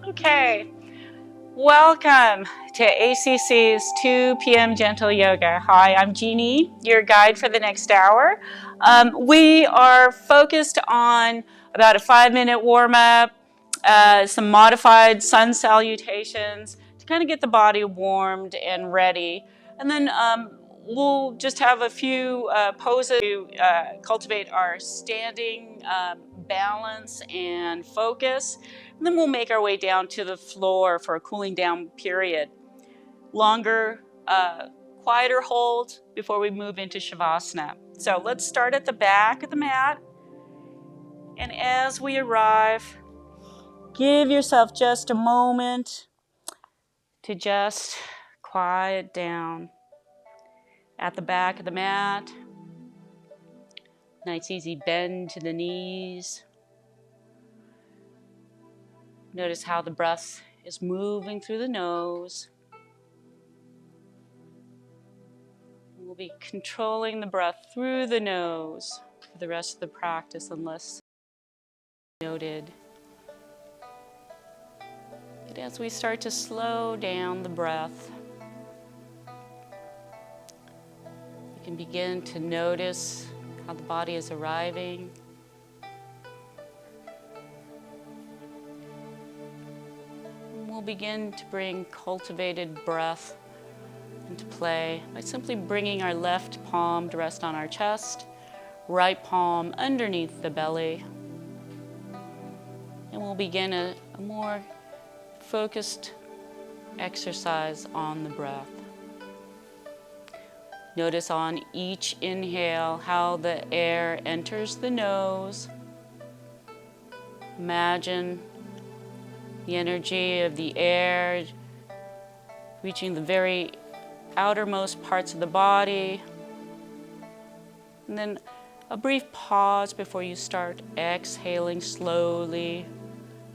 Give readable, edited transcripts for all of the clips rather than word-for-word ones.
Okay, welcome to ACC's 2 p.m. Gentle Yoga. Hi, I'm Jeani, your guide for the next hour. We are focused on about a 5-minute warm-up, some modified Sun Salutations to kind of get the body warmed and ready. And then we'll just have a few poses to cultivate our standing balance and focus. And then we'll make our way down to the floor for a cooling down period. Longer, quieter hold before we move into Shavasana. So let's start at the back of the mat. And as we arrive, give yourself just a moment to just quiet down. At the back of the mat, nice easy bend to the knees. Notice how the breath is moving through the nose. We'll be controlling the breath through the nose for the rest of the practice unless noted. But as we start to slow down the breath, you can begin to notice how the body is arriving. And we'll begin to bring cultivated breath into play by simply bringing our left palm to rest on our chest, right palm underneath the belly. And we'll begin a more focused exercise on the breath. Notice on each inhale how the air enters the nose. Imagine the energy of the air reaching the very outermost parts of the body. And then a brief pause before you start exhaling slowly.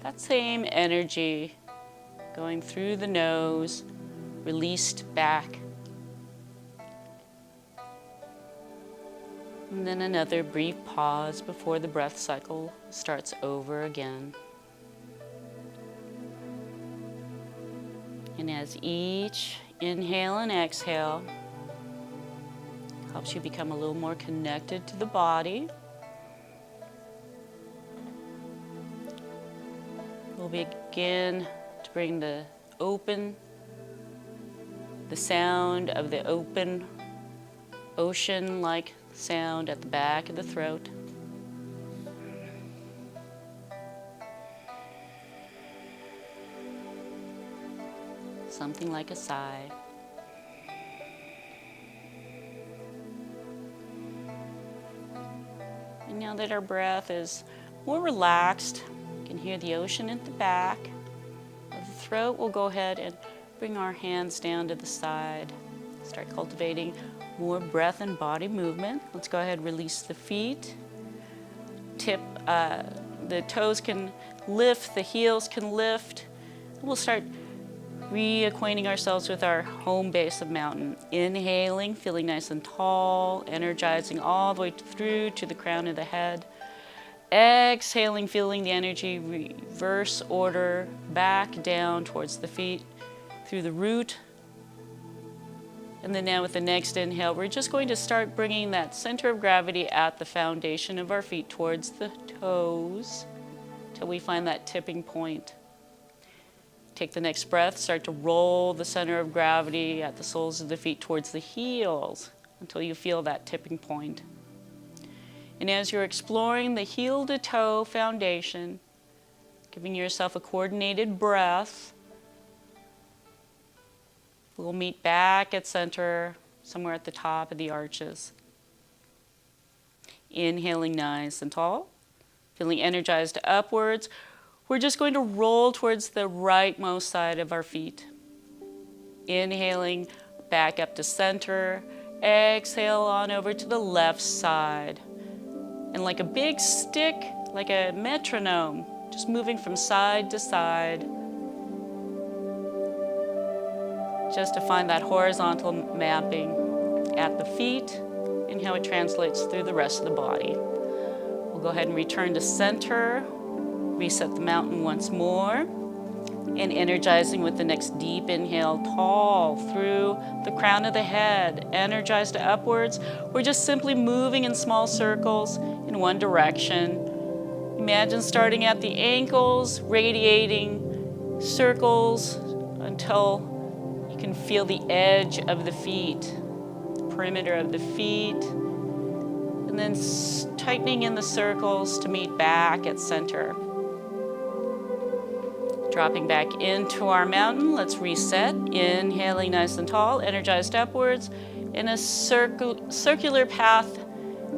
That same energy going through the nose, released back. And then another brief pause before the breath cycle starts over again. And as each inhale and exhale helps you become a little more connected to the body, we'll begin to bring the sound of the open ocean-like sound at the back of the throat. Something like a sigh. And now that our breath is more relaxed, you can hear the ocean at the back of the throat. We'll go ahead and bring our hands down to the side. Start cultivating more breath and body movement. Let's go ahead and release the feet. The toes can lift, the heels can lift. We'll start reacquainting ourselves with our home base of mountain. Inhaling, feeling nice and tall, energizing all the way through to the crown of the head. Exhaling, feeling the energy reverse order back down towards the feet through the root. And then now with the next inhale, we're just going to start bringing that center of gravity at the foundation of our feet towards the toes till we find that tipping point. Take the next breath, start to roll the center of gravity at the soles of the feet towards the heels until you feel that tipping point. And as you're exploring the heel to toe foundation, giving yourself a coordinated breath, we'll meet back at center, somewhere at the top of the arches. Inhaling nice and tall, feeling energized upwards. We're just going to roll towards the rightmost side of our feet. Inhaling back up to center, exhale on over to the left side. And like a big stick, like a metronome, just moving from side to side, just to find that horizontal mapping at the feet and how it translates through the rest of the body. We'll go ahead and return to center, reset the mountain once more. And energizing with the next deep inhale, tall through the crown of the head, energized upwards. We're just simply moving in small circles in one direction. Imagine starting at the ankles, radiating circles until you can feel the edge of the feet, the perimeter of the feet, and then tightening in the circles to meet back at center. Dropping back into our mountain, let's reset. Inhaling nice and tall, energized upwards, in a circular path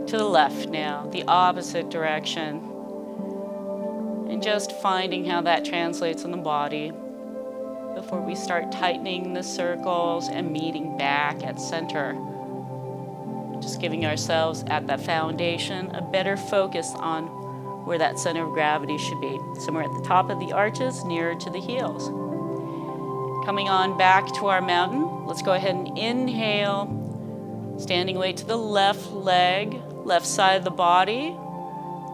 to the left now, the opposite direction. And just finding how that translates in the body before we start tightening the circles and meeting back at center. Just giving ourselves at that foundation a better focus on where that center of gravity should be, somewhere at the top of the arches, nearer to the heels. Coming on back to our mountain, let's go ahead and inhale, standing weight to the left leg, left side of the body,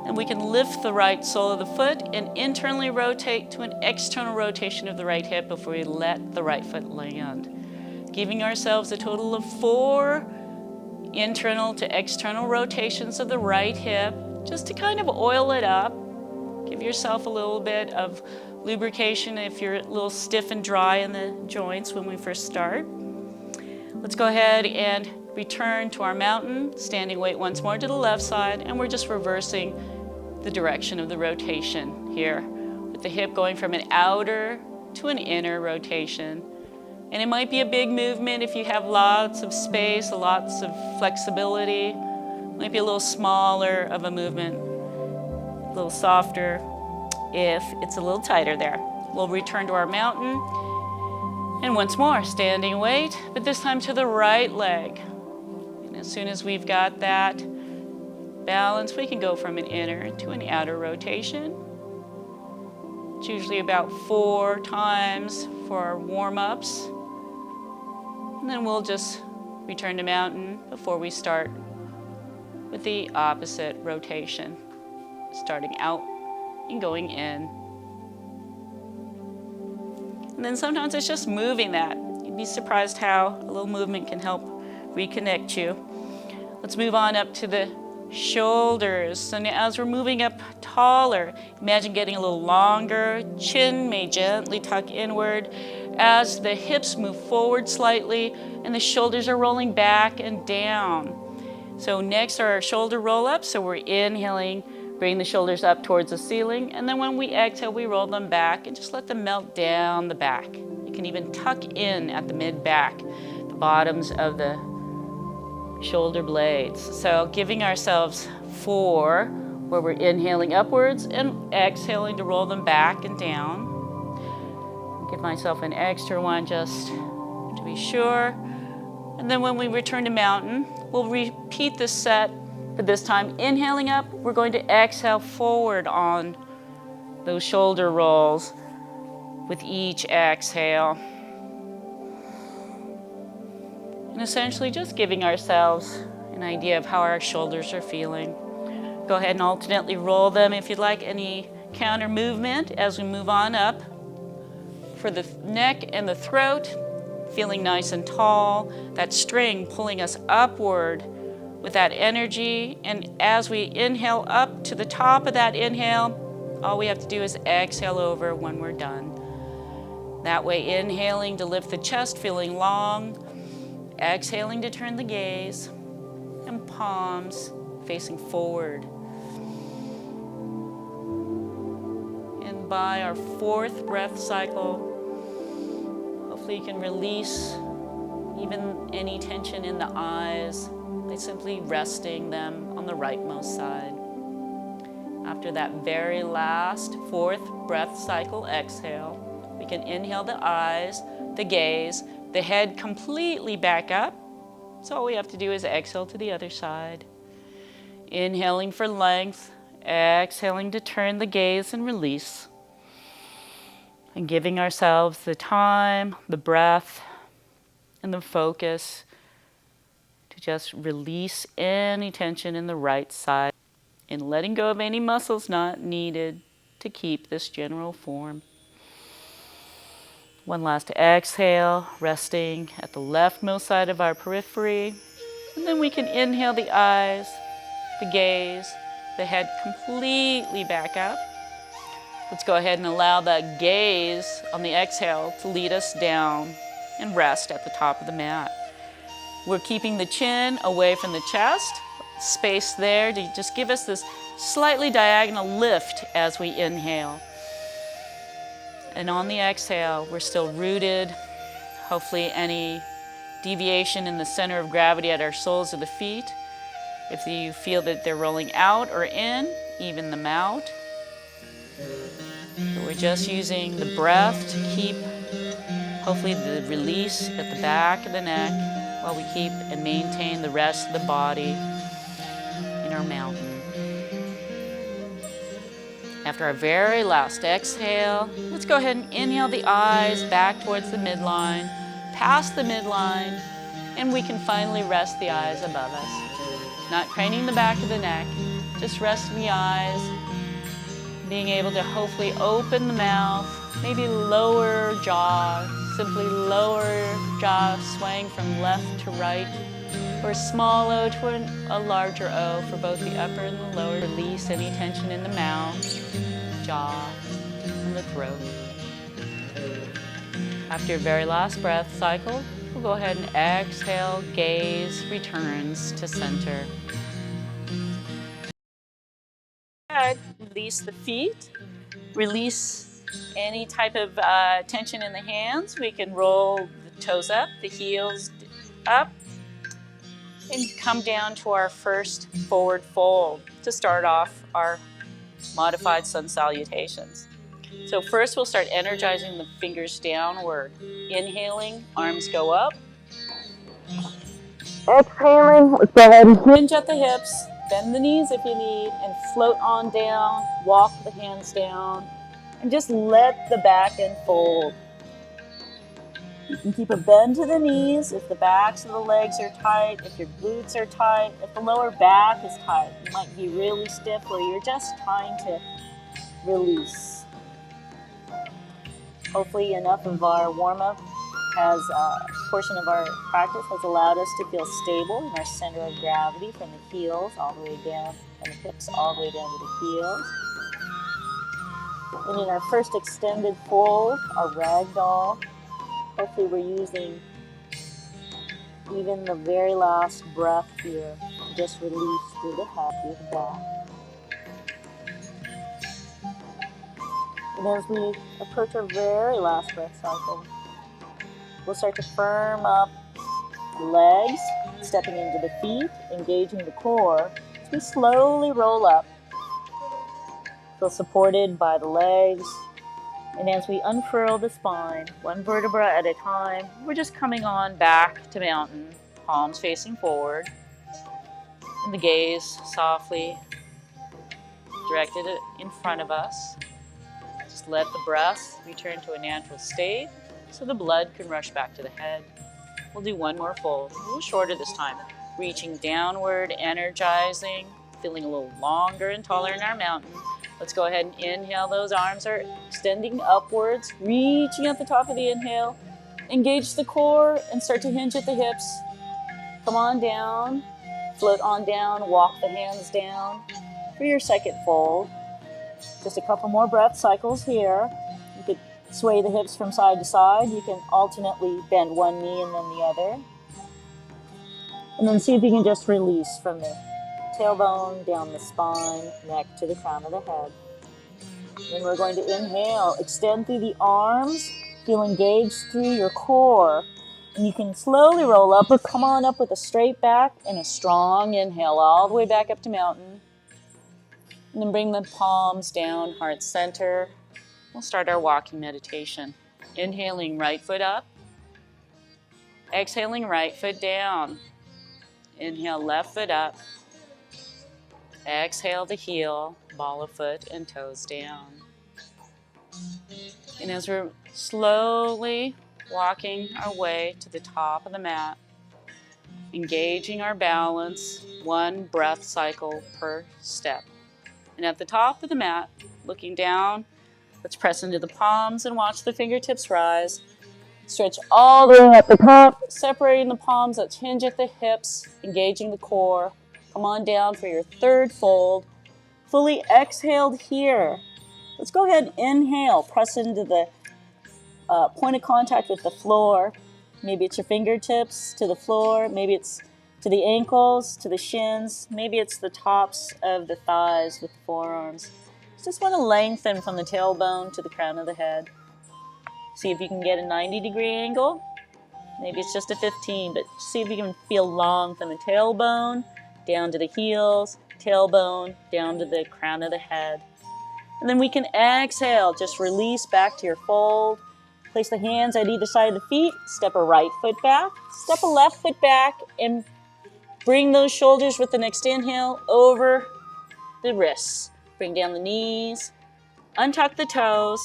and we can lift the right sole of the foot and internally rotate to an external rotation of the right hip before we let the right foot land. Giving ourselves a total of 4 internal to external rotations of the right hip, just to kind of oil it up. Give yourself a little bit of lubrication if you're a little stiff and dry in the joints when we first start. Let's go ahead and return to our mountain, standing weight once more to the left side, and we're just reversing the direction of the rotation here, with the hip going from an outer to an inner rotation. And it might be a big movement if you have lots of space, lots of flexibility. It might be a little smaller of a movement, a little softer if it's a little tighter there. We'll return to our mountain, and once more, standing weight, but this time to the right leg. And as soon as we've got that balance, we can go from an inner to an outer rotation. It's usually about 4 times for our warm-ups. And then we'll just return to mountain before we start with the opposite rotation, starting out and going in. And then sometimes it's just moving that. You'd be surprised how a little movement can help reconnect you. Let's move on up to the shoulders. So now as we're moving up taller, imagine getting a little longer. Chin may gently tuck inward as the hips move forward slightly and the shoulders are rolling back and down. So next are our shoulder roll-ups. So we're inhaling, bring the shoulders up towards the ceiling, and then when we exhale, we roll them back and just let them melt down the back. You can even tuck in at the mid-back, the bottoms of the shoulder blades. So giving ourselves 4, where we're inhaling upwards and exhaling to roll them back and down. Give myself an extra one just to be sure. And then when we return to mountain, we'll repeat this set, but this time inhaling up, we're going to exhale forward on those shoulder rolls with each exhale. And essentially just giving ourselves an idea of how our shoulders are feeling. Go ahead and alternately roll them if you'd like any counter movement as we move on up. For the neck and the throat, feeling nice and tall, that string pulling us upward with that energy. And as we inhale up to the top of that inhale, all we have to do is exhale over when we're done. That way, inhaling to lift the chest, feeling long. Exhaling to turn the gaze, and palms facing forward. And by our 4th breath cycle, hopefully you can release even any tension in the eyes by simply resting them on the rightmost side. After that very last 4th breath cycle exhale, we can inhale the eyes, the gaze, the head completely back up. So all we have to do is exhale to the other side. Inhaling for length, exhaling to turn the gaze and release. And giving ourselves the time, the breath, and the focus to just release any tension in the right side and letting go of any muscles not needed to keep this general form. One last exhale, resting at the leftmost side of our periphery. And then we can inhale the eyes, the gaze, the head completely back up. Let's go ahead and allow the gaze on the exhale to lead us down and rest at the top of the mat. We're keeping the chin away from the chest, space there to just give us this slightly diagonal lift as we inhale. And on the exhale, we're still rooted. Hopefully any deviation in the center of gravity at our soles of the feet. If you feel that they're rolling out or in, even them out. So we're just using the breath to keep, hopefully, the release at the back of the neck while we keep and maintain the rest of the body in our mountain. After our very last exhale, let's go ahead and inhale the eyes back towards the midline, past the midline, and we can finally rest the eyes above us. Not craning the back of the neck, just resting the eyes, being able to hopefully open the mouth, maybe lower jaw, simply lower jaw swaying from left to right, or a small O to a larger O for both the upper and the lower. Release any tension in the mouth, jaw, and the throat. After your very last breath cycle, we'll go ahead and exhale, gaze, returns to center. Release the feet, release any type of tension in the hands. We can roll the toes up, the heels up, and come down to our first forward fold to start off our modified Sun Salutations. So first we'll start energizing the fingers downward. Inhaling, arms go up. Exhaling, let's go ahead and hinge at the hips, bend the knees if you need, and float on down, walk the hands down, and just let the back end fold. You can keep a bend to the knees if the backs of the legs are tight, if your glutes are tight, if the lower back is tight. You might be really stiff where you're just trying to release. Hopefully enough of our warm-up has a portion of our practice has allowed us to feel stable in our center of gravity from the heels all the way down, and the hips all the way down to the heels. And in our first extended fold, our ragdoll, hopefully we're using even the very last breath here to just release through the head, through the back. And as we approach our very last breath cycle, we'll start to firm up the legs, stepping into the feet, engaging the core. As we slowly roll up, feel supported by the legs. And as we unfurl the spine, one vertebra at a time, we're just coming on back to mountain, palms facing forward. And the gaze softly directed in front of us. Just let the breath return to a natural state so the blood can rush back to the head. We'll do one more fold, a little shorter this time. Reaching downward, energizing, feeling a little longer and taller in our mountain. Let's go ahead and inhale. Those arms are extending upwards, reaching at the top of the inhale. Engage the core and start to hinge at the hips. Come on down, float on down, walk the hands down for your second fold. Just a couple more breath cycles here. You could sway the hips from side to side. You can alternately bend one knee and then the other. And then see if you can just release from the tailbone, down the spine, neck to the crown of the head. Then we're going to inhale, extend through the arms, feel engaged through your core. And you can slowly roll up or come on up with a straight back and a strong inhale all the way back up to mountain. And then bring the palms down, heart center. We'll start our walking meditation. Inhaling, right foot up. Exhaling, right foot down. Inhale, left foot up. Exhale to heel, ball of foot and toes down. And as we're slowly walking our way to the top of the mat, engaging our balance, one breath cycle per step. And at the top of the mat, looking down, let's press into the palms and watch the fingertips rise. Stretch all the way up the top, separating the palms. Let's hinge at the hips, engaging the core. Come on down for your third fold. Fully exhaled here. Let's go ahead and inhale. Press into the point of contact with the floor. Maybe it's your fingertips to the floor. Maybe it's to the ankles, to the shins. Maybe it's the tops of the thighs with the forearms. Just want to lengthen from the tailbone to the crown of the head. See if you can get a 90-degree angle. Maybe it's just a 15, but see if you can feel long from the tailbone down to the heels, tailbone down to the crown of the head. And then we can exhale, just release back to your fold. Place the hands at either side of the feet. Step a right foot back, step a left foot back, and bring those shoulders with the next inhale over the wrists. Bring down the knees, untuck the toes.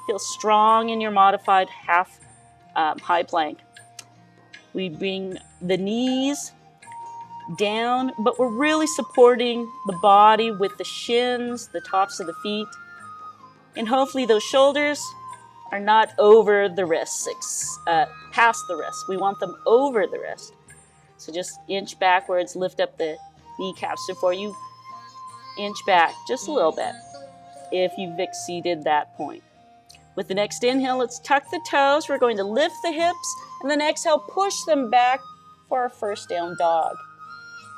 Feel strong in your modified half high plank. We bring the knees down, but we're really supporting the body with the shins, the tops of the feet. And hopefully those shoulders are not over the wrists, past the wrist. We want them over the wrist. So just inch backwards, lift up the kneecaps before you inch back just a little bit if you've exceeded that point. With the next inhale, let's tuck the toes. We're going to lift the hips, and then exhale, push them back for our first down dog.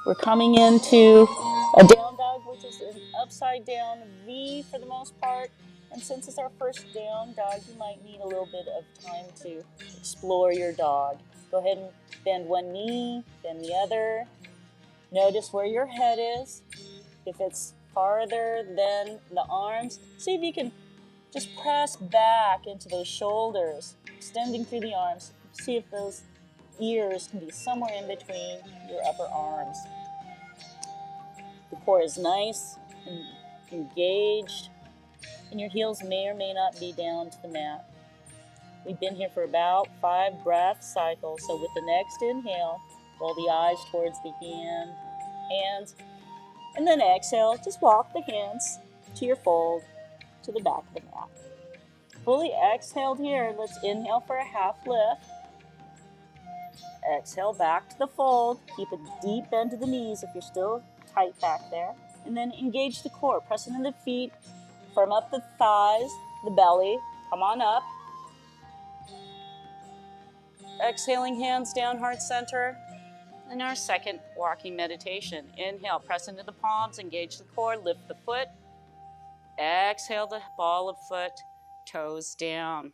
We're coming into a down dog, which is an upside down V for the most part. And since it's our first down dog, you might need a little bit of time to explore your dog. Go ahead and bend one knee, bend the other. Notice where your head is. If it's farther than the arms, see if you can just press back into those shoulders, extending through the arms. See if those ears can be somewhere in between your upper arms. The core is nice and engaged, and your heels may or may not be down to the mat. We've been here for about 5 breath cycles, so with the next inhale, roll the eyes towards the hands, and then exhale, just walk the hands to your fold, to the back of the mat. Fully exhaled here, let's inhale for a half lift. Exhale back to the fold. Keep a deep bend to the knees if you're still tight back there. And then engage the core. Press into the feet. Firm up the thighs, the belly. Come on up. Exhaling, hands down, heart center. And our second walking meditation. Inhale, press into the palms, engage the core, lift the foot. Exhale the ball of foot, toes down.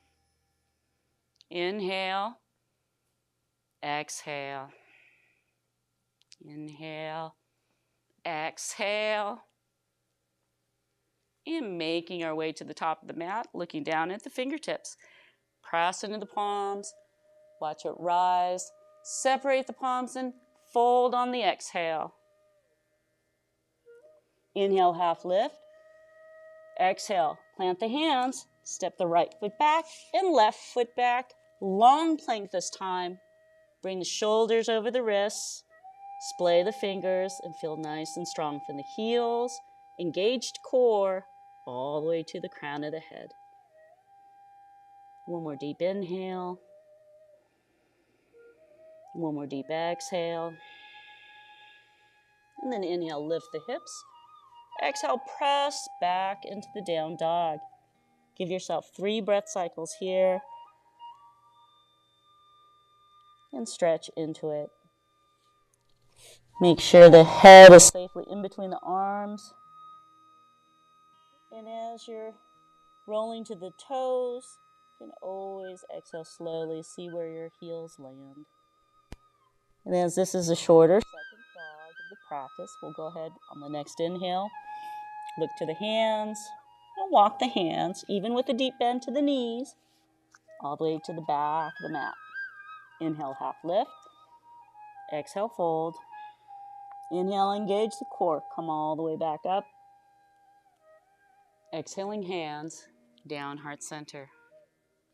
Inhale, exhale. Inhale, exhale. And making our way to the top of the mat, looking down at the fingertips. Press into the palms, watch it rise. Separate the palms and fold on the exhale. Inhale, half lift. Exhale, plant the hands, step the right foot back and left foot back. Long plank this time. Bring the shoulders over the wrists, splay the fingers, and feel nice and strong from the heels, engaged core, all the way to the crown of the head. One more deep inhale. One more deep exhale. And then inhale, lift the hips. Exhale, press back into the down dog. Give yourself 3 breath cycles here. And stretch into it. Make sure the head is safely in between the arms. And as you're rolling to the toes, you can always exhale slowly. See where your heels land. And as this is a shorter second dog of the practice, we'll go ahead on the next inhale. Look to the hands and walk the hands, even with a deep bend to the knees, all the way to the back of the mat. Inhale, half lift. Exhale, fold. Inhale, engage the core. Come all the way back up. Exhaling, hands down, heart center.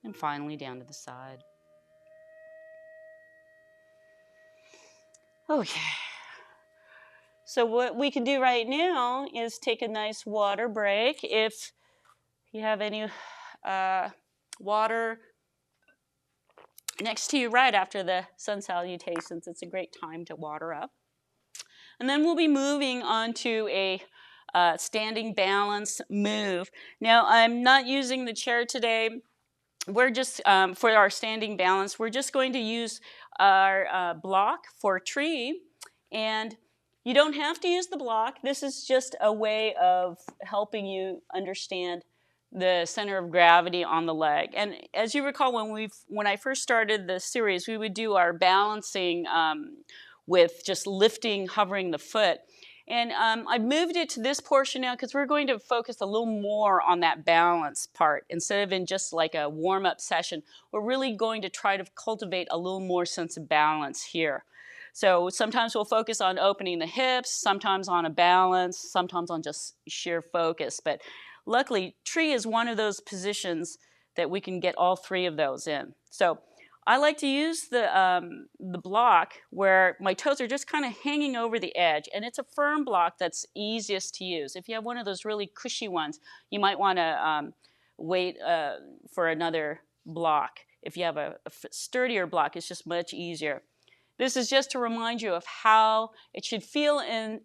And finally down to the side. Okay. So what we can do right now is take a nice water break. If you have any water next to you right after the Sun Salutations. It's a great time to water up. And then we'll be moving on to a standing balance move. Now, I'm not using the chair today. We're just, for our standing balance, we're just going to use our block for tree. And you don't have to use the block. This is just a way of helping you understand the center of gravity on the leg. And as you recall, when I first started the series, we would do our balancing with just lifting, hovering the foot. And I've moved it to this portion now because we're going to focus a little more on that balance part. Instead of in just like a warm-up session, we're really going to try to cultivate a little more sense of balance here. So sometimes we'll focus on opening the hips, sometimes on a balance, sometimes on just sheer focus. But luckily, tree is one of those positions that we can get all three of those in. So I like to use the block where my toes are just kind of hanging over the edge, and it's a firm block that's easiest to use. If you have one of those really cushy ones, you might want to wait for another block. If you have a sturdier block, it's just much easier. This is just to remind you of how it should feel in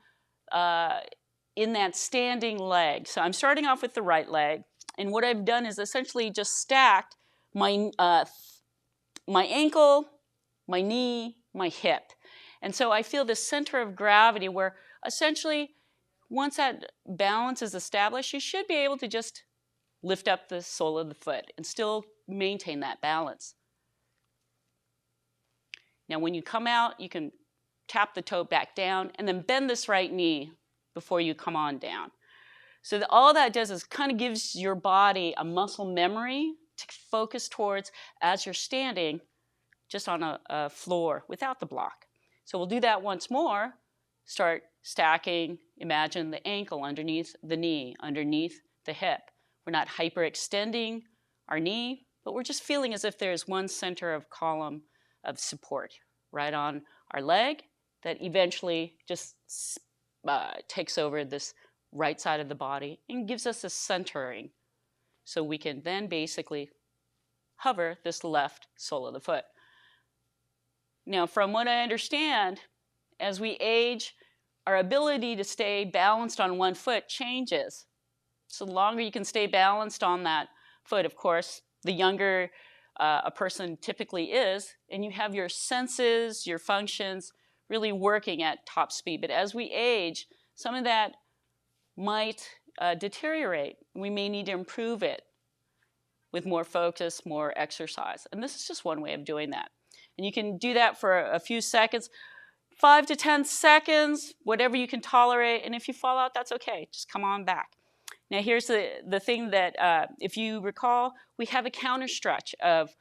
that standing leg. So I'm starting off with the right leg, and what I've done is essentially just stacked my ankle, my knee, my hip. And so I feel the center of gravity where essentially once that balance is established, you should be able to just lift up the sole of the foot and still maintain that balance. Now when you come out, you can tap the toe back down and then bend this right knee before you come on down. So all that does is kind of gives your body a muscle memory to focus towards as you're standing just on a floor without the block. So we'll do that once more. Start stacking, imagine the ankle underneath the knee, underneath the hip. We're not hyperextending our knee, but we're just feeling as if there's one center of column of support right on our leg that eventually just takes over this right side of the body and gives us a centering. So we can then basically hover this left sole of the foot. Now, from what I understand, as we age, our ability to stay balanced on one foot changes. So the longer you can stay balanced on that foot, of course, the younger a person typically is, and you have your senses, your functions really working at top speed. But as we age, some of that might deteriorate. We may need to improve it with more focus, more exercise. And this is just one way of doing that. And you can do that for a few seconds, 5 to 10 seconds, whatever you can tolerate. And if you fall out, that's okay. Just come on back. Now here's the thing that, if you recall, we have a counter stretch of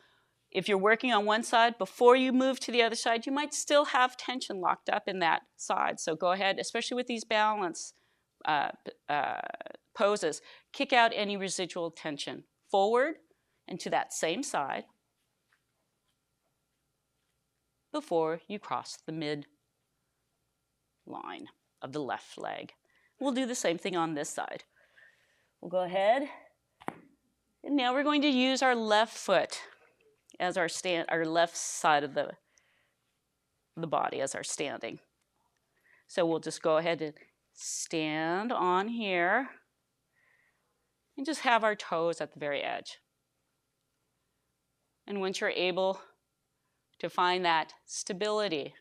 if you're working on one side, before you move to the other side, you might still have tension locked up in that side. So go ahead, especially with these balance poses, kick out any residual tension forward and to that same side before you cross the mid line of the left leg. We'll do the same thing on this side. We'll go ahead, and now we're going to use our left foot as our left side of the body as our standing. So we'll just go ahead and stand on here and just have our toes at the very edge. And once you're able to find that stability,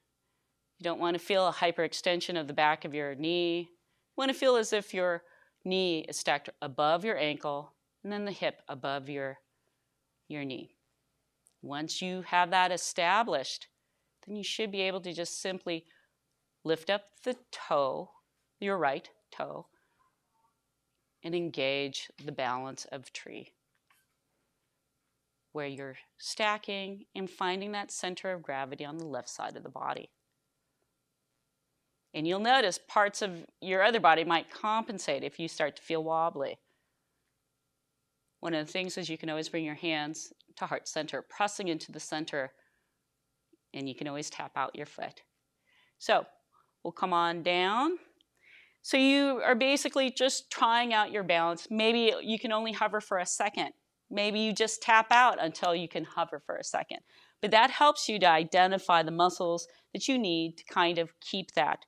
you don't want to feel a hyperextension of the back of your knee. You want to feel as if your knee is stacked above your ankle and then the hip above your knee. Once you have that established, then you should be able to just simply lift up the toe, your right toe, and engage the balance of tree, where you're stacking and finding that center of gravity on the left side of the body. And you'll notice parts of your other body might compensate if you start to feel wobbly. One of the things is you can always bring your hands to heart center, pressing into the center, and you can always tap out your foot. So we'll come on down. So you are basically just trying out your balance. Maybe you can only hover for a second. Maybe you just tap out until you can hover for a second. But that helps you to identify the muscles that you need to kind of keep that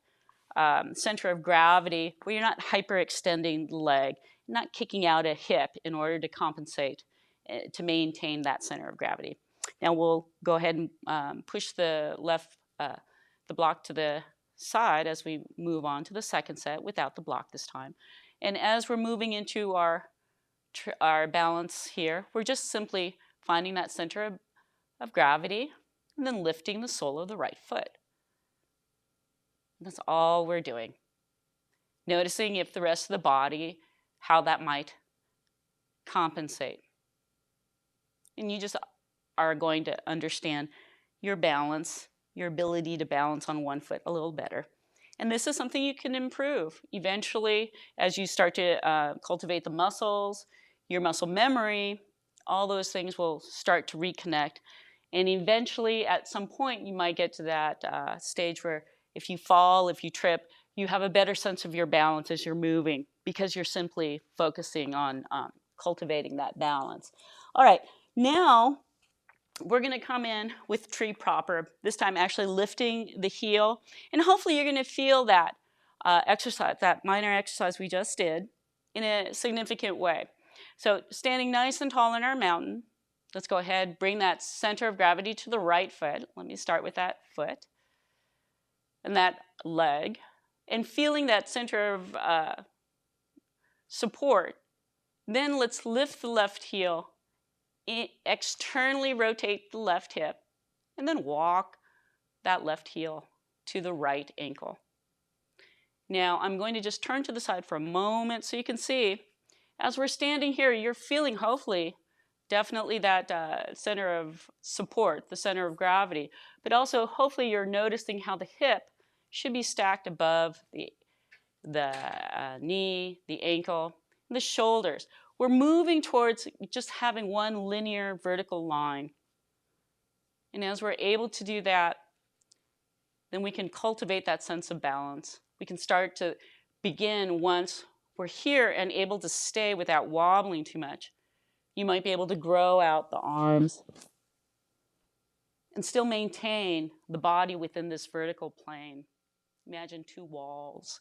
center of gravity where you're not hyperextending the leg, not kicking out a hip in order to compensate, to maintain that center of gravity. Now we'll go ahead and push the block to the side as we move on to the second set without the block this time. And as we're moving into our balance here, we're just simply finding that center of gravity and then lifting the sole of the right foot. That's all we're doing. Noticing if the rest of the body, how that might compensate. And you just are going to understand your balance, your ability to balance on one foot a little better. And this is something you can improve. Eventually, as you start to cultivate the muscles, your muscle memory, all those things will start to reconnect. And eventually, at some point, you might get to that stage where if you fall, if you trip, you have a better sense of your balance as you're moving because you're simply focusing on cultivating that balance. All right, now we're going to come in with tree proper, this time actually lifting the heel. And hopefully you're going to feel that exercise, that minor exercise we just did, in a significant way. So standing nice and tall in our mountain, let's go ahead, bring that center of gravity to the right foot. Let me start with that foot and that leg. And feeling that center of support. Then let's lift the left heel, externally rotate the left hip, and then walk that left heel to the right ankle. Now I'm going to just turn to the side for a moment so you can see, as we're standing here, you're feeling hopefully definitely that center of support, the center of gravity, but also hopefully you're noticing how the hip should be stacked above the knee, the ankle, and the shoulders. We're moving towards just having one linear vertical line. And as we're able to do that, then we can cultivate that sense of balance. We can start to begin once we're here and able to stay without wobbling too much. You might be able to grow out the arms and still maintain the body within this vertical plane. Imagine two walls,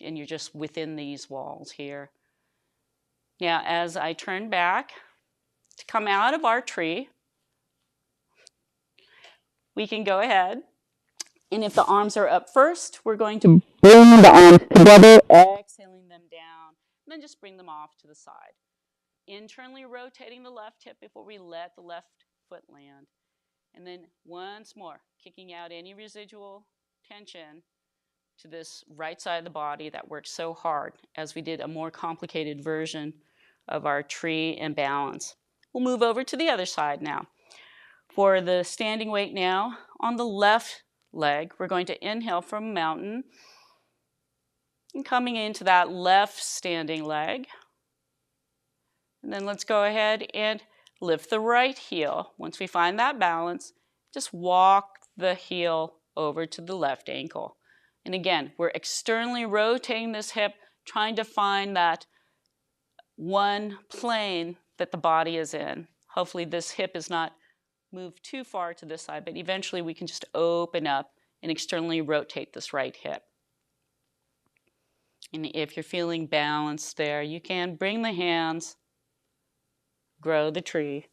and you're just within these walls here. Now, as I turn back to come out of our tree, we can go ahead, and if the arms are up first, we're going to bring the arms together, exhaling them down, and then just bring them off to the side. Internally rotating the left hip before we let the left foot land. And then once more, kicking out any residual tension to this right side of the body that works so hard as we did a more complicated version of our tree and balance. We'll move over to the other side now. For the standing weight now, on the left leg, we're going to inhale from mountain and coming into that left standing leg. And then let's go ahead and lift the right heel. Once we find that balance, just walk the heel over to the left ankle. And again, we're externally rotating this hip, trying to find that one plane that the body is in. Hopefully this hip is not moved too far to this side, but eventually we can just open up and externally rotate this right hip. And if you're feeling balanced there, you can bring the hands, grow the tree.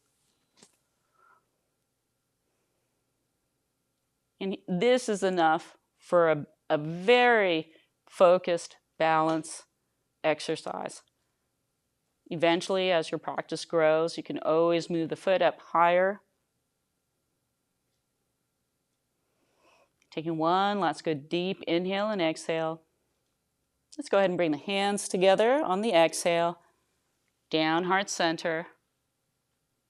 And this is enough for a very focused balance exercise. Eventually, as your practice grows, you can always move the foot up higher. Taking one last good deep inhale and exhale. Let's go ahead and bring the hands together on the exhale, down heart center,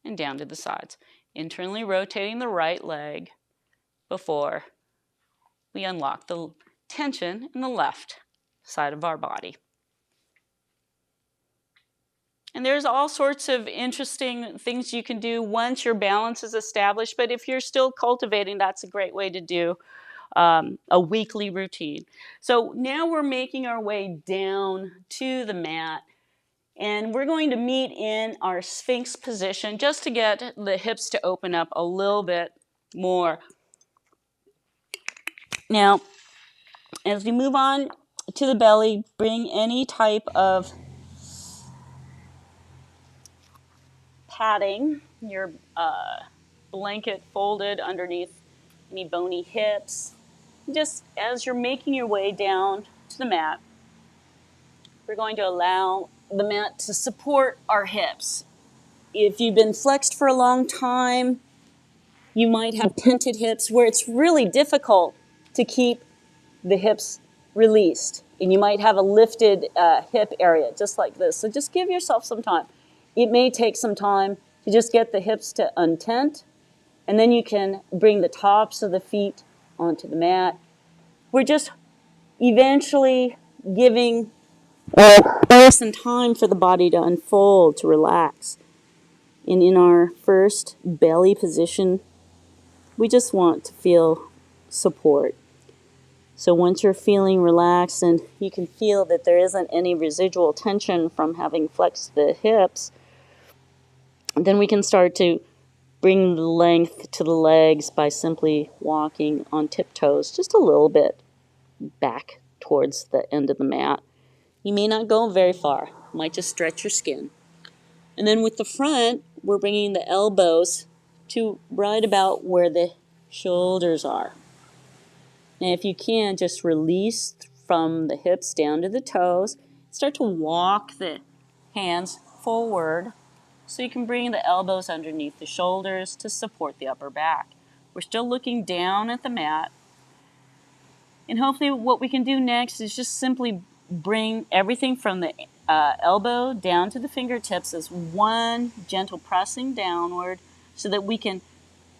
and down to the sides. Internally rotating the right leg before we unlock the tension in the left side of our body. And there's all sorts of interesting things you can do once your balance is established, but if you're still cultivating, that's a great way to do a weekly routine. So now we're making our way down to the mat, and we're going to meet in our Sphinx position just to get the hips to open up a little bit. more. Now, as we move on to the belly, bring any type of padding, your blanket folded underneath any bony hips. Just as you're making your way down to the mat, we're going to allow the mat to support our hips. If you've been flexed for a long time, you might have tented hips where it's really difficult to keep the hips released. And you might have a lifted hip area, just like this. So just give yourself some time. It may take some time to just get the hips to untent, and then you can bring the tops of the feet onto the mat. We're just eventually giving space and time for the body to unfold, to relax. And in our first belly position, we just want to feel support. So once you're feeling relaxed and you can feel that there isn't any residual tension from having flexed the hips, then we can start to bring the length to the legs by simply walking on tiptoes just a little bit back towards the end of the mat. You may not go very far. You might just stretch your skin. And then with the front, we're bringing the elbows to right about where the shoulders are. Now, if you can, just release from the hips down to the toes. Start to walk the hands forward so you can bring the elbows underneath the shoulders to support the upper back. We're still looking down at the mat. And hopefully what we can do next is just simply bring everything from the elbow down to the fingertips as one gentle pressing downward so that we can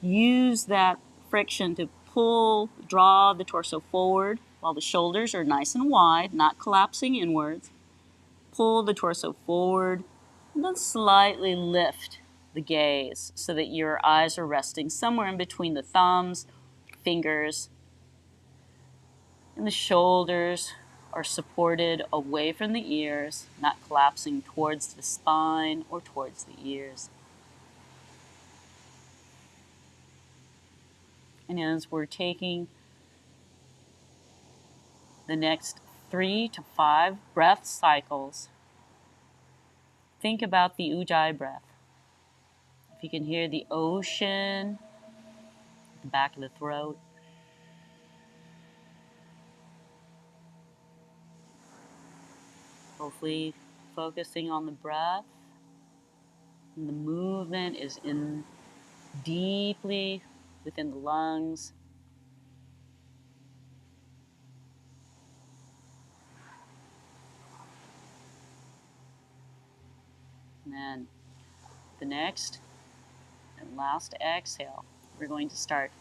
use that friction to draw the torso forward while the shoulders are nice and wide, not collapsing inwards. Pull the torso forward and then slightly lift the gaze so that your eyes are resting somewhere in between the thumbs, fingers, and the shoulders are supported away from the ears, not collapsing towards the spine or towards the ears. And as we're taking the next 3 to 5 breath cycles, think about the Ujjayi breath. If you can hear the ocean at the back of the throat, hopefully focusing on the breath, and the movement is in deeply within the lungs. And then the next and last exhale, we're going to start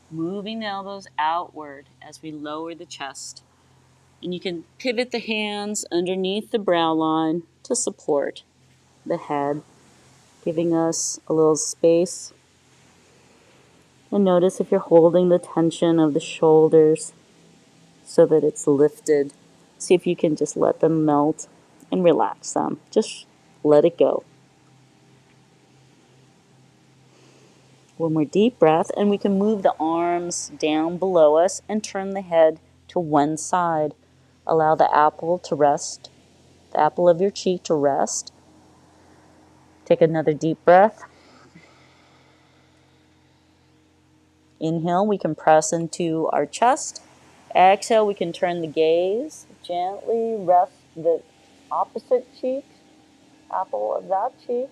moving the elbows outward as we lower the chest. And you can pivot the hands underneath the brow line to support the head, giving us a little space. And notice if you're holding the tension of the shoulders so that it's lifted. See if you can just let them melt and relax them. Just let it go. One more deep breath, and we can move the arms down below us and turn the head to one side. Allow the apple to rest, the apple of your cheek to rest. Take another deep breath. Inhale, we can press into our chest. Exhale, we can turn the gaze. Gently rest the opposite cheek, apple of that cheek.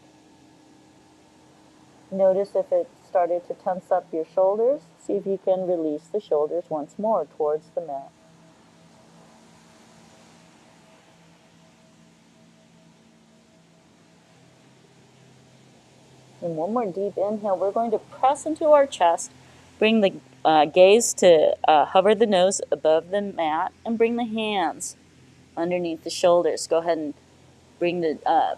Notice if it started to tense up your shoulders. See if you can release the shoulders once more towards the mat. And one more deep inhale. We're going to press into our chest. Bring the gaze to hover the nose above the mat and bring the hands underneath the shoulders. Go ahead and bring the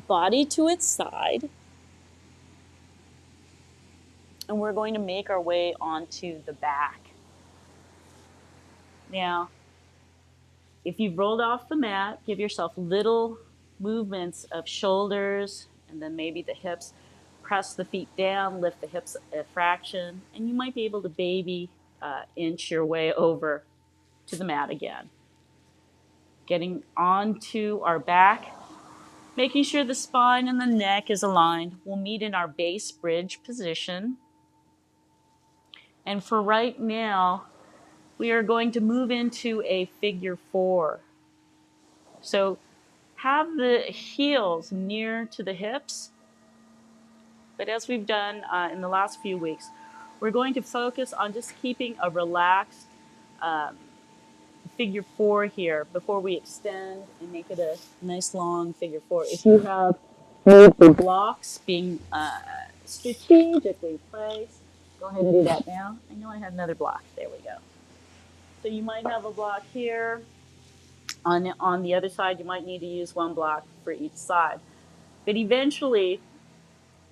body to its side. And we're going to make our way onto the back. Now, if you've rolled off the mat, give yourself little movements of shoulders and then maybe the hips. press the feet down, lift the hips a fraction, and you might be able to baby inch your way over to the mat again. Getting onto our back, making sure the spine and the neck is aligned. We'll meet in our base bridge position. And for right now, we are going to move into a figure 4. So have the heels near to the hips. But as we've done in the last few weeks, we're going to focus on just keeping a relaxed figure 4 here before we extend and make it a nice long figure 4. If you have the blocks being strategically placed, go ahead and do that now. I know I had another block. There we go. So you might have a block here. On the other side, you might need to use one block for each side. But eventually,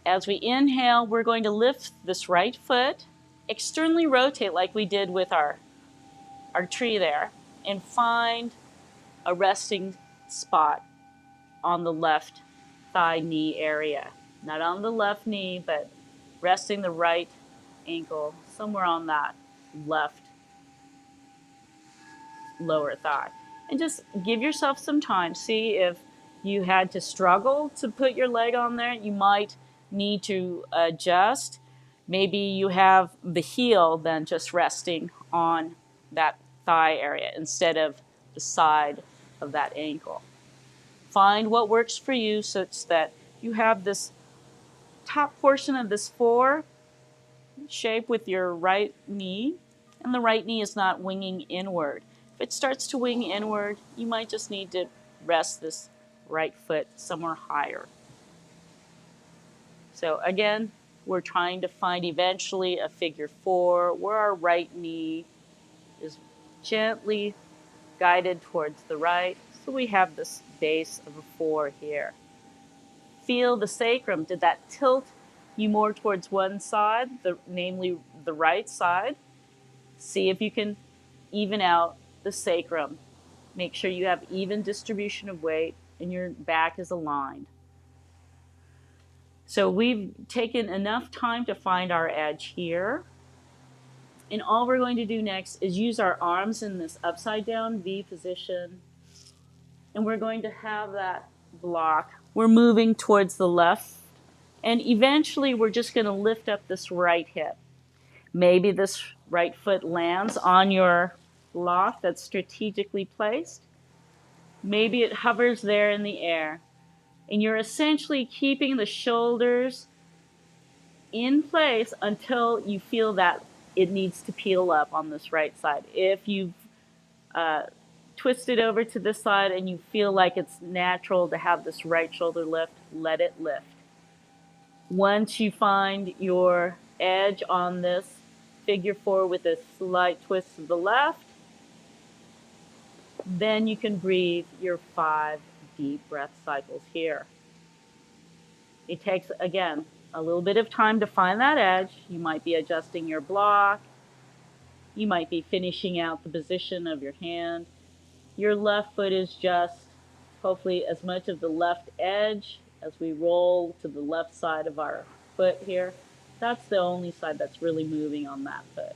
as we inhale, we're going to lift this right foot, externally rotate like we did with our tree there, and find a resting spot on the left thigh knee area. Not on the left knee, but resting the right ankle somewhere on that left lower thigh. And just give yourself some time. See if you had to struggle to put your leg on there. You might need to adjust. Maybe you have the heel then just resting on that thigh area instead of the side of that ankle. Find what works for you such that you have this top portion of this 4 shape with your right knee, and the right knee is not winging inward. If it starts to wing inward, you might just need to rest this right foot somewhere higher. So again, we're trying to find eventually a figure 4 where our right knee is gently guided towards the right. So we have this base of a 4 here. Feel the sacrum. Did that tilt you more towards one side, namely the right side? See if you can even out the sacrum. Make sure you have even distribution of weight and your back is aligned. So we've taken enough time to find our edge here. And all we're going to do next is use our arms in this upside down V position. And we're going to have that block. We're moving towards the left. And eventually we're just going to lift up this right hip. Maybe this right foot lands on your block that's strategically placed. Maybe it hovers there in the air. And you're essentially keeping the shoulders in place until you feel that it needs to peel up on this right side. If you've twisted over to this side and you feel like it's natural to have this right shoulder lift, let it lift. Once you find your edge on this figure 4 with a slight twist to the left, then you can breathe your 5 deep breath cycles here. It takes, again, a little bit of time to find that edge. You might be adjusting your block. You might be finishing out the position of your hand. Your left foot is just hopefully as much of the left edge as we roll to the left side of our foot here. That's the only side that's really moving on that foot.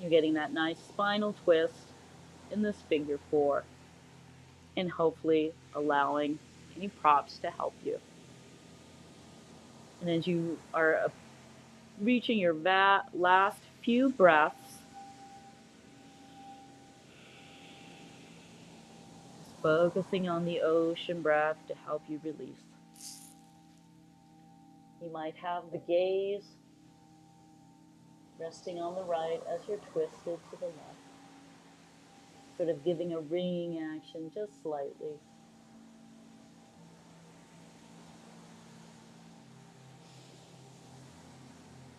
You're getting that nice spinal twist in this figure 4 and hopefully allowing any props to help you. And as you are reaching your last few breaths, focusing on the ocean breath to help you release. You might have the gaze resting on the right as you're twisted to the left, sort of giving a ringing action just slightly.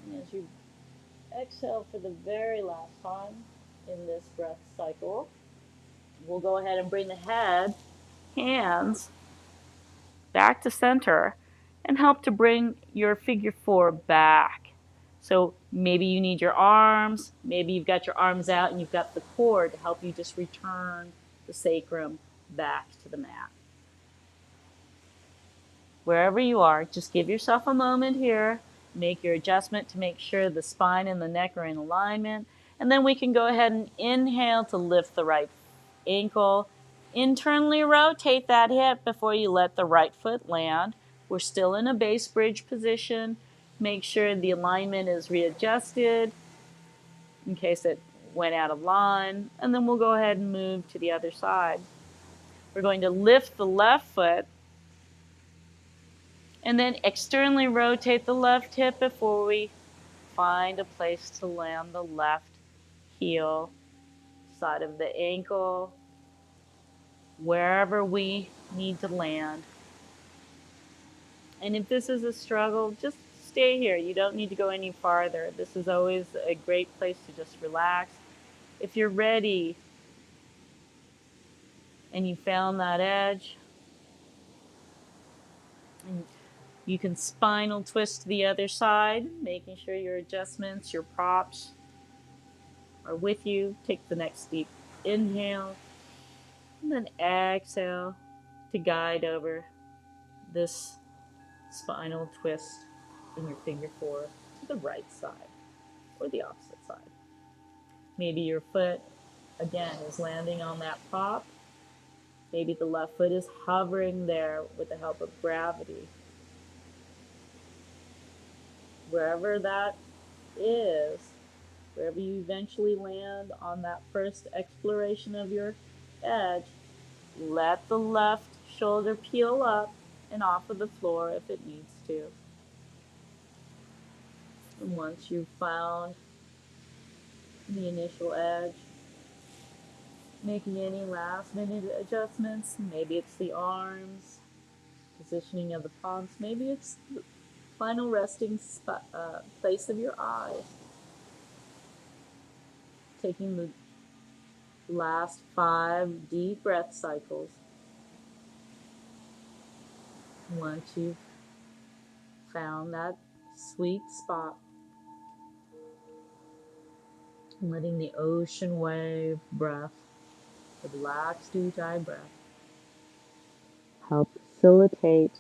And as you exhale for the very last time in this breath cycle, we'll go ahead and bring the head, hands back to center and help to bring your figure 4 back. So maybe you need your arms, maybe you've got your arms out and you've got the core to help you just return the sacrum back to the mat. Wherever you are, just give yourself a moment here. Make your adjustment to make sure the spine and the neck are in alignment. And then we can go ahead and inhale to lift the right ankle. Internally rotate that hip before you let the right foot land. We're still in a base bridge position. Make sure the alignment is readjusted in case it went out of line. And then we'll go ahead and move to the other side. We're going to lift the left foot and then externally rotate the left hip before we find a place to land the left heel, side of the ankle, wherever we need to land. And if this is a struggle, just stay here. You don't need to go any farther. This is always a great place to just relax. If you're ready and you found that edge, and you can spinal twist to the other side, making sure your adjustments, your props are with you. Take the next deep inhale and then exhale to guide over this spinal twist in your finger four to the right side or the opposite side. Maybe your foot, again, is landing on that prop. Maybe the left foot is hovering there with the help of gravity. Wherever that is, wherever you eventually land on that first exploration of your edge, let the left shoulder peel up and off of the floor if it needs to. And once you've found the initial edge, making any last minute adjustments, maybe it's the arms, positioning of the palms, maybe it's the final resting place of your eyes. Taking the last 5 deep breath cycles. Once you've found that sweet spot, letting the ocean wave breath, the relaxed Ujjayi breath, help facilitate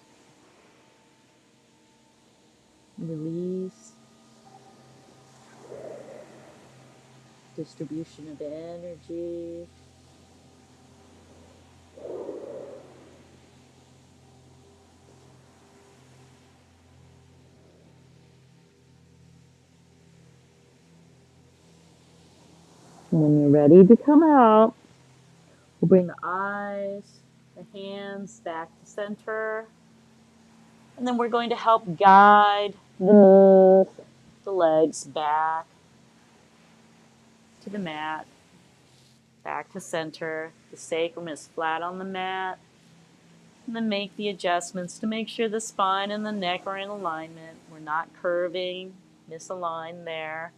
release, distribution of energy. When you're ready to come out, we'll bring the eyes, the hands back to center. And then we're going to help guide the knees, the legs back to the mat, back to center. The sacrum is flat on the mat. And then make the adjustments to make sure the spine and the neck are in alignment. We're not curving, misaligned there.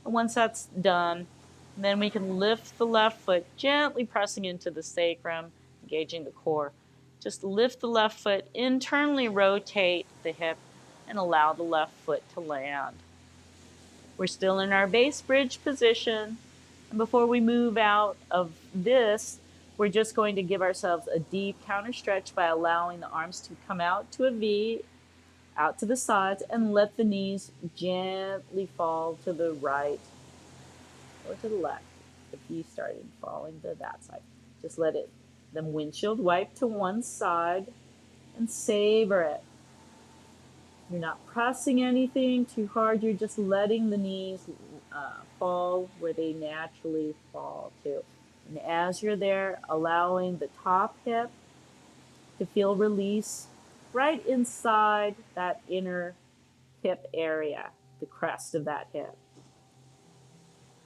And once that's done, then we can lift the left foot, gently pressing into the sacrum, engaging the core. Just lift the left foot, internally rotate the hip, and allow the left foot to land. We're still in our base bridge position. And before we move out of this, we're just going to give ourselves a deep counter stretch by allowing the arms to come out to a V, out to the sides, and let the knees gently fall to the right or to the left. If you started falling to that side, just let them windshield wipe to one side and savor it. You're not pressing anything too hard. You're just letting the knees fall where they naturally fall to. And as you're there, allowing the top hip to feel release right inside that inner hip area, the crest of that hip.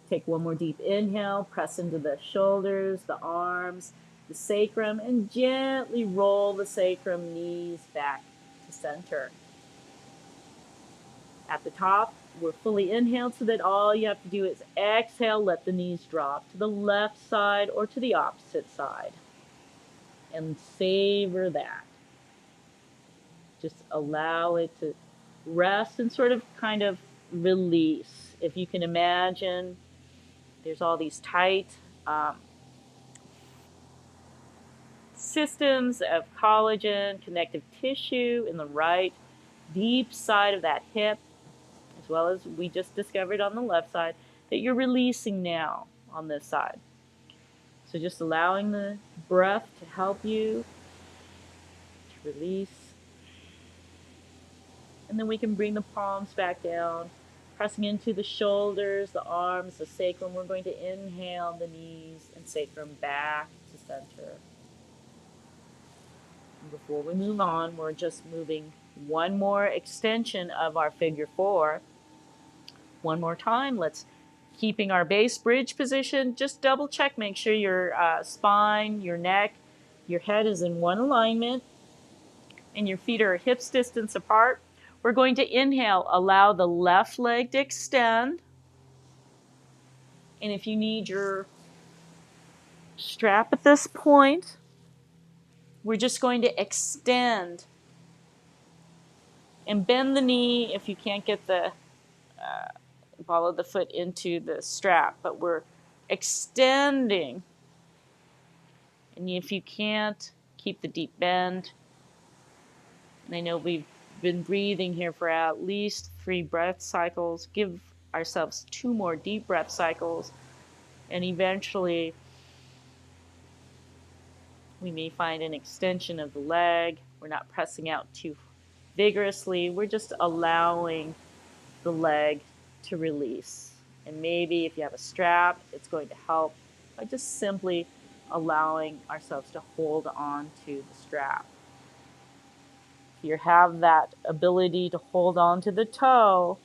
Take one more deep inhale, press into the shoulders, the arms, the sacrum, and gently roll the sacrum, knees back to center. At the top, we're fully inhaled so that all you have to do is exhale, let the knees drop to the left side or to the opposite side. And savor that. Just allow it to rest and sort of kind of release. If you can imagine, there's all these tight systems of collagen, connective tissue in the right deep side of that hip, as well as we just discovered on the left side, that you're releasing now on this side. So just allowing the breath to help you to release. And then we can bring the palms back down, pressing into the shoulders, the arms, the sacrum. We're going to inhale the knees and sacrum back to center. And before we move on, we're just moving one more extension of our figure four. One more time. Let's keeping our base bridge position. Just double check, make sure your spine, your neck, your head is in one alignment and your feet are hips distance apart. We're going to inhale, allow the left leg to extend. And if you need your strap at this point, we're just going to extend and bend the knee if you can't get the ball of the foot into the strap, but we're extending. And if you can't, keep the deep bend. And I know we've been breathing here for at least 3 breath cycles. Give ourselves 2 more deep breath cycles, and eventually we may find an extension of the leg. We're not pressing out too vigorously. We're just allowing the leg to release. And maybe if you have a strap, it's going to help by just simply allowing ourselves to hold on to the strap. If you have that ability to hold on to the toe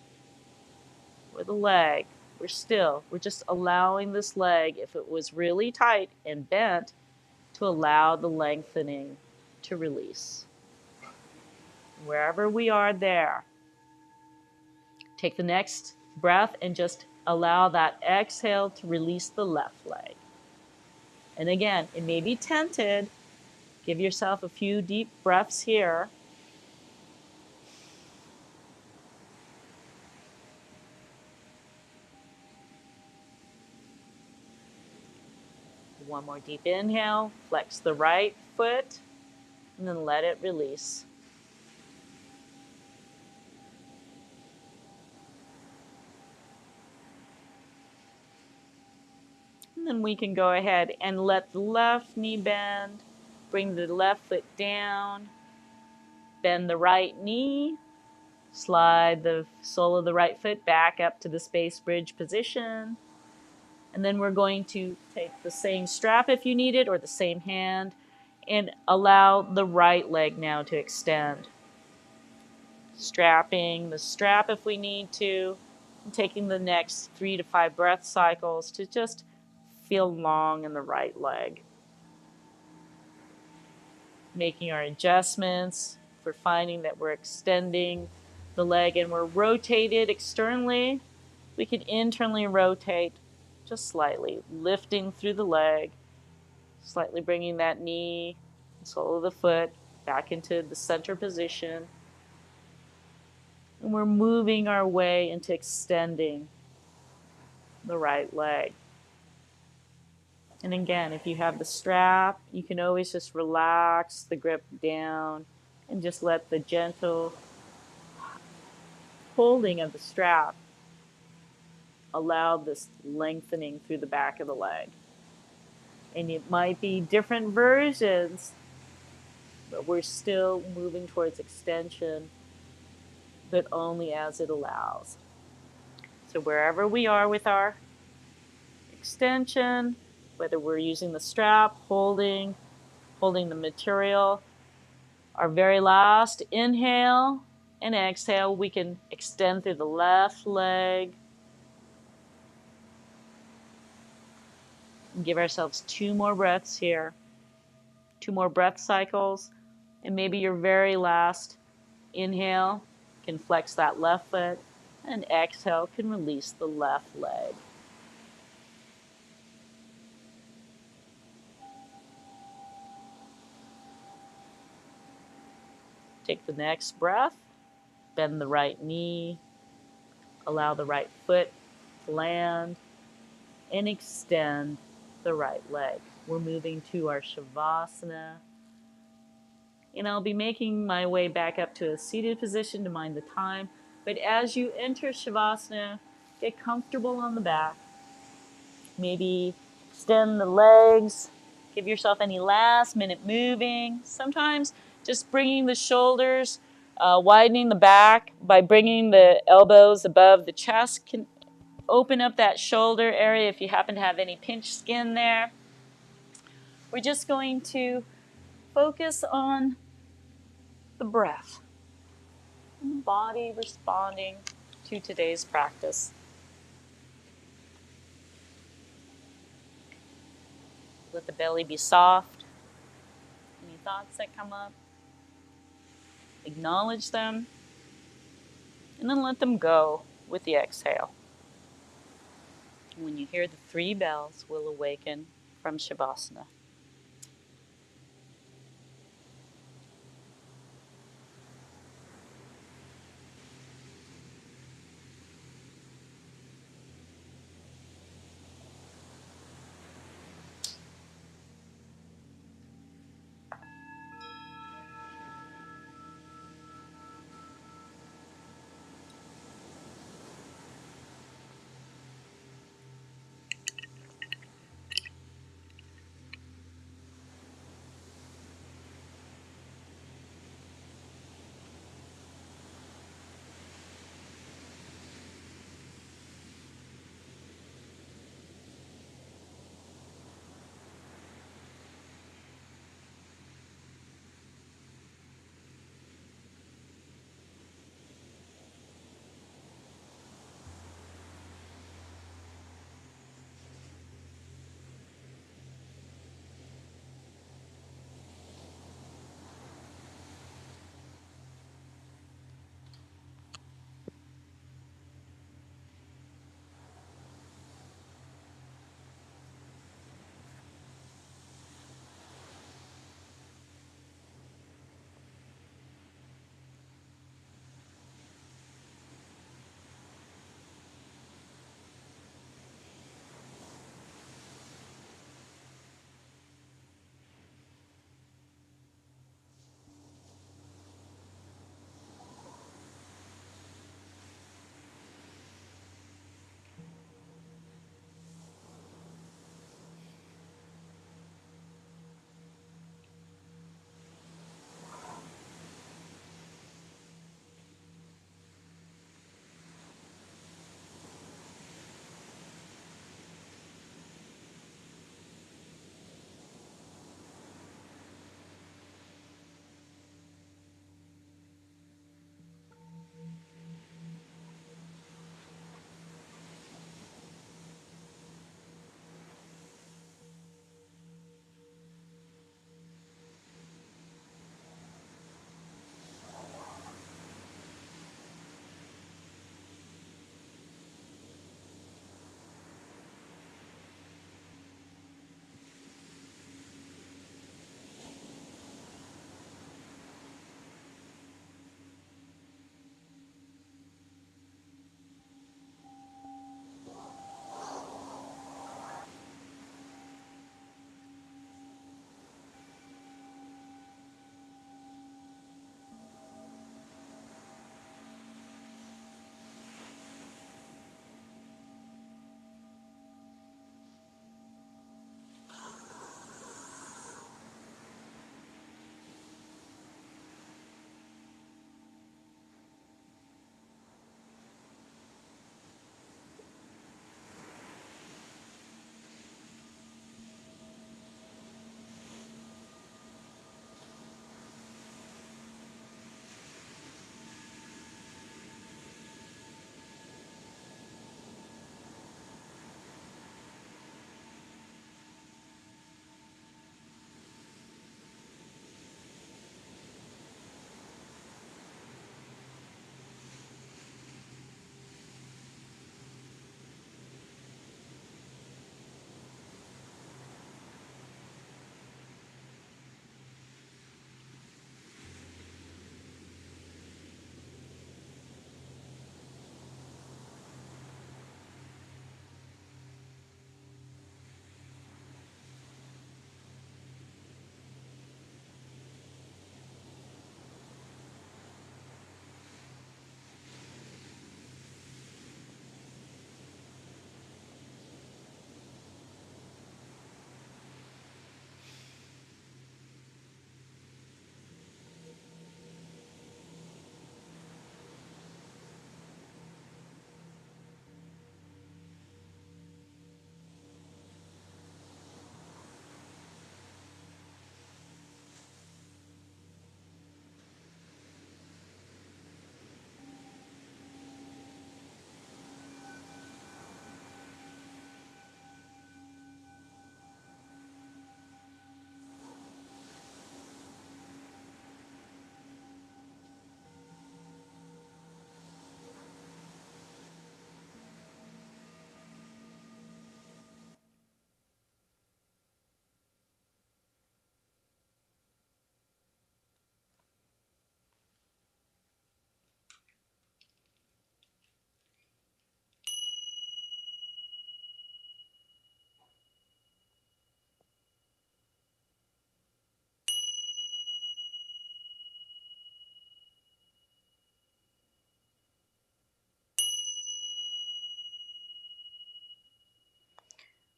or the leg, we're just allowing this leg, if it was really tight and bent, to allow the lengthening to release. Wherever we are there, take the next breath and just allow that exhale to release the left leg. And again, it may be tented. Give yourself a few deep breaths here. One more deep inhale, flex the right foot, and then let it release. And then we can go ahead and let the left knee bend, bring the left foot down, bend the right knee, slide the sole of the right foot back up to the space bridge position. And then we're going to take the same strap if you need it, or the same hand, and allow the right leg now to extend. Strapping the strap if we need to, and taking the next 3 to 5 breath cycles to just feel long in the right leg. Making our adjustments. If we're finding that we're extending the leg and we're rotated externally, we can internally rotate just slightly, lifting through the leg, slightly bringing that knee, sole of the foot back into the center position. And we're moving our way into extending the right leg. And again, if you have the strap, you can always just relax the grip down and just let the gentle holding of the strap allow this lengthening through the back of the leg. And it might be different versions, but we're still moving towards extension, but only as it allows. So wherever we are with our extension, whether we're using the strap, holding the material, our very last inhale and exhale, we can extend through the left leg. And give ourselves 2 more breaths here, 2 more breath cycles, and maybe your very last inhale can flex that left foot, and exhale can release the left leg. Take the next breath, bend the right knee, allow the right foot to land, and extend the right leg. We're moving to our Shavasana, and I'll be making my way back up to a seated position to mind the time. But as you enter Shavasana, get comfortable on the back. Maybe extend the legs, give yourself any last minute moving. Sometimes just bringing the shoulders, widening the back by bringing the elbows above the chest can open up that shoulder area if you happen to have any pinched skin there. We're just going to focus on the breath and the body responding to today's practice. Let the belly be soft. Any thoughts that come up, acknowledge them, and then let them go with the exhale. And when you hear the 3 bells, we'll awaken from Shavasana.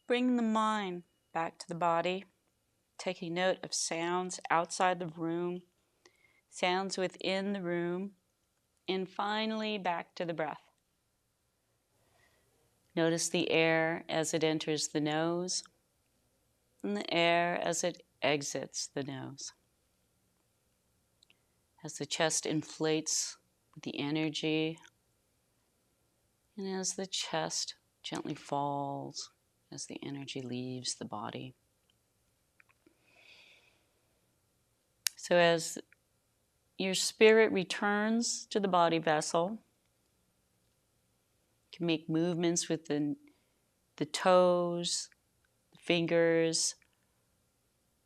Bring the mind back to the body, taking note of sounds outside the room, sounds within the room, and finally back to the breath. Notice the air as it enters the nose and the air as it exits the nose. As the chest inflates with the energy, and as the chest gently falls as the energy leaves the body. So as your spirit returns to the body vessel, you can make movements with the toes, the fingers.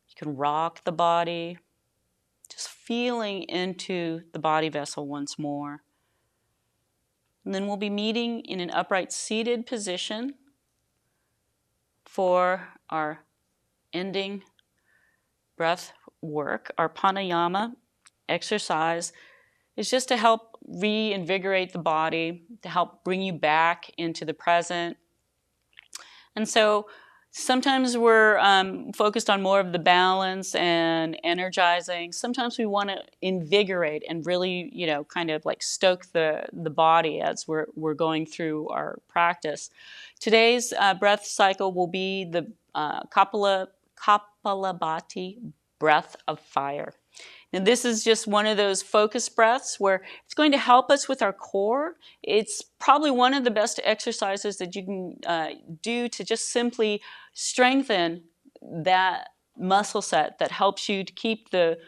You can rock the body, just feeling into the body vessel once more. And then we'll be meeting in an upright seated position for our ending breath work. Our pranayama exercise is just to help reinvigorate the body, to help bring you back into the present. And so sometimes we're focused on more of the balance and energizing. Sometimes we want to invigorate and really, kind of like stoke the body as we're going through our practice. Today's breath cycle will be the Kapalabhati breath of fire. And this is just one of those focus breaths where it's going to help us with our core. It's probably one of the best exercises that you can do to just simply strengthen that muscle set that helps you to keep the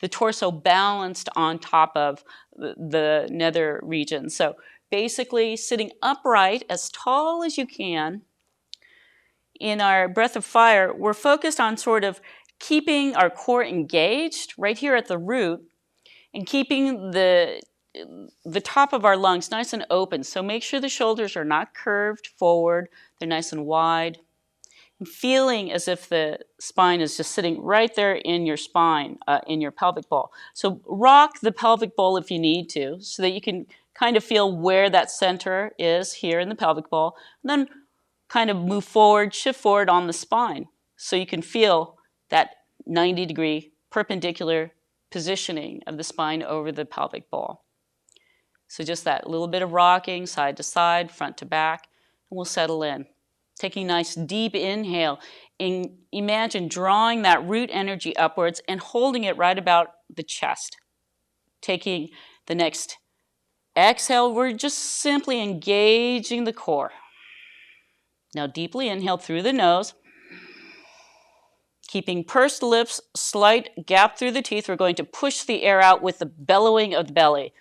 torso balanced on top of the nether region. So basically sitting upright as tall as you can. In our breath of fire, we're focused on sort of keeping our core engaged right here at the root and keeping the top of our lungs nice and open. So make sure the shoulders are not curved forward. They're nice and wide. And feeling as if the spine is just sitting right there in your spine, in your pelvic bowl. So rock the pelvic bowl if you need to so that you can kind of feel where that center is here in the pelvic bowl. And then kind of move forward, shift forward on the spine so you can feel that 90-degree perpendicular positioning of the spine over the pelvic bowl. So just that little bit of rocking side to side, front to back, and we'll settle in. Taking a nice deep inhale, and imagine drawing that root energy upwards and holding it right about the chest. Taking the next exhale, we're just simply engaging the core. Now deeply inhale through the nose. Keeping pursed lips, slight gap through the teeth, we're going to push the air out with the bellowing of the belly.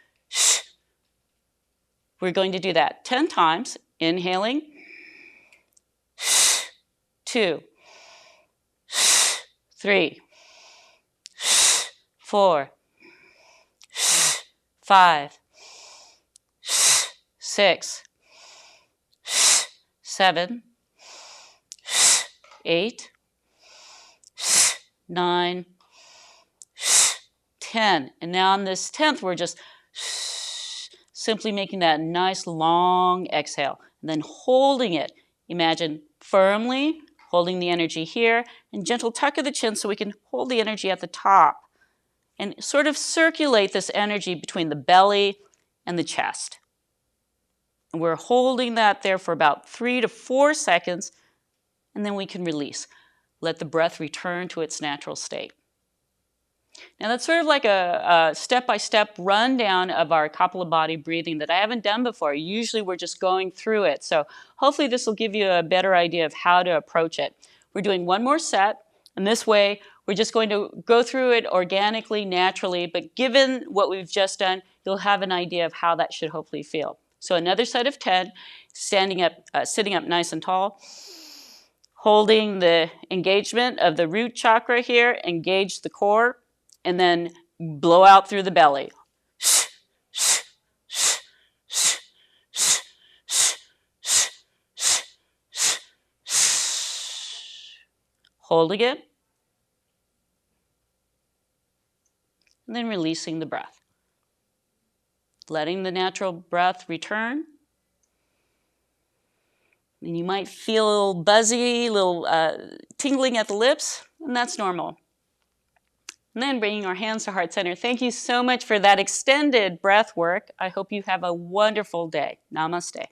We're going to do that 10 times. Inhaling. 2, 3, 4, 5, 6, 7, 8, 9, 10. And now on this 10th, we're just simply making that nice long exhale and then holding it. Imagine firmly holding the energy here and gentle tuck of the chin so we can hold the energy at the top and sort of circulate this energy between the belly and the chest. And we're holding that there for about 3 to 4 seconds, and then we can release. Let the breath return to its natural state. Now that's sort of like a step-by-step rundown of our Kapalabhati breathing that I haven't done before. Usually we're just going through it. So hopefully this will give you a better idea of how to approach it. We're doing one more set, and this way we're just going to go through it organically, naturally, but given what we've just done, you'll have an idea of how that should hopefully feel. So another set of 10, standing up, sitting up nice and tall, holding the engagement of the root chakra here, engage the core, and then blow out through the belly. Holding it, and then releasing the breath. Letting the natural breath return. And you might feel a little buzzy, a little tingling at the lips, and that's normal. And then bringing our hands to heart center. Thank you so much for that extended breath work. I hope you have a wonderful day. Namaste.